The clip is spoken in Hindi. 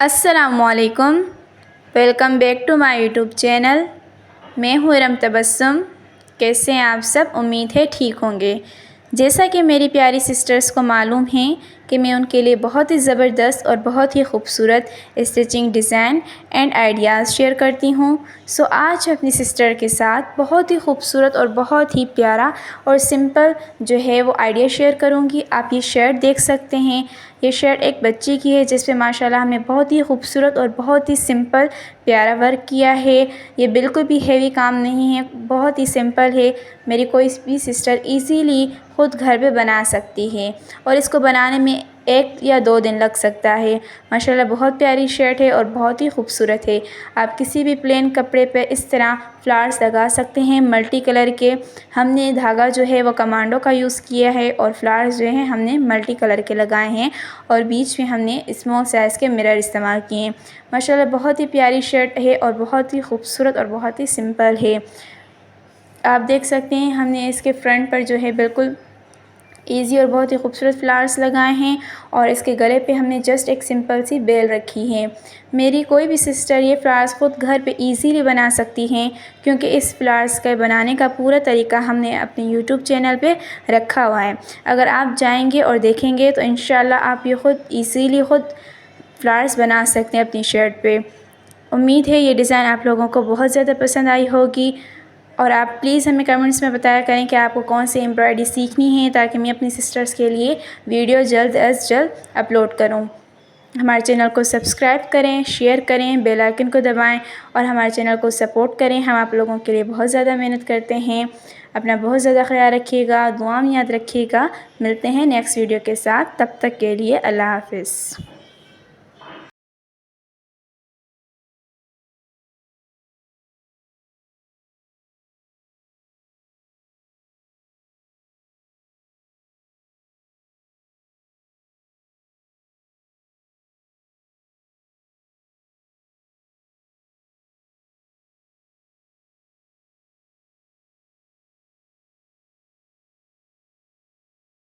अस्सलामुअलैकुम। Welcome back to my YouTube channel. मैं हूँ इरम तबस्सुम। कैसे हैं आप सब? उम्मीद है ठीक होंगे। जैसा कि मेरी प्यारी सिस्टर्स को मालूम है कि मैं उनके लिए बहुत ही ज़बरदस्त और बहुत ही खूबसूरत stitching design and ideas share करती हूँ। सो आज अपनी सिस्टर के साथ बहुत ही खूबसूरत और बहुत ही प्यारा और सिंपल जो है वो आइडिया शेयर करूँगी। आप ये शर्ट देख सकते हैं। ये शर्ट एक बच्ची की है जिस पे माशाल्लाह हमने बहुत ही खूबसूरत और बहुत ही सिंपल प्यारा वर्क किया है। ये बिल्कुल भी हेवी काम नहीं है, बहुत ही सिंपल है। मेरी कोई भी सिस्टर इजीली ख़ुद घर पे बना सकती है और इसको बनाने में 1 या 2 दिन लग सकता है। माशाल्लाह बहुत प्यारी शर्ट है और बहुत ही खूबसूरत है। आप किसी भी प्लेन कपड़े पे इस तरह फ्लावर्स लगा सकते हैं मल्टी कलर के। हमने धागा जो है वो कमांडो का यूज़ किया है और फ्लावर्स जो हैं हमने मल्टी कलर के लगाए हैं और बीच में हमने स्मॉल साइज़ के मिरर इस्तेमाल किए हैं। माशाल्लाह बहुत ही प्यारी शर्ट है और बहुत ही खूबसूरत और बहुत ही सिंपल है। आप देख सकते हैं हमने इसके फ्रंट पर जो है बिल्कुल ईज़ी और बहुत ही खूबसूरत फ्लावर्स लगाए हैं और इसके गले पे हमने जस्ट एक सिंपल सी बेल रखी है। मेरी कोई भी सिस्टर ये फ्लावर्स ख़ुद घर पे इजीली बना सकती हैं क्योंकि इस फ्लावर्स के बनाने का पूरा तरीका हमने अपने यूट्यूब चैनल पे रखा हुआ है। अगर आप जाएंगे और देखेंगे तो इंशाल्लाह आप ये ख़ुद इजीली ख़ुद फ्लावर्स बना सकते हैं अपनी शर्ट पे। उम्मीद है ये डिज़ाइन आप लोगों को बहुत ज़्यादा पसंद आई होगी और आप प्लीज़ हमें कमेंट्स में बताया करें कि आपको कौन सी एम्ब्रॉयडरी सीखनी है ताकि मैं अपनी सिस्टर्स के लिए वीडियो जल्द अज़ जल्द अपलोड करूं। हमारे चैनल को सब्सक्राइब करें, शेयर करें, बेल आइकन को दबाएं और हमारे चैनल को सपोर्ट करें। हम आप लोगों के लिए बहुत ज़्यादा मेहनत करते हैं। अपना बहुत ज़्यादा ख्याल रखिएगा, दुआ में याद रखिएगा। मिलते हैं नेक्स्ट वीडियो के साथ, तब तक के लिए अल्लाह हाफ़िज़।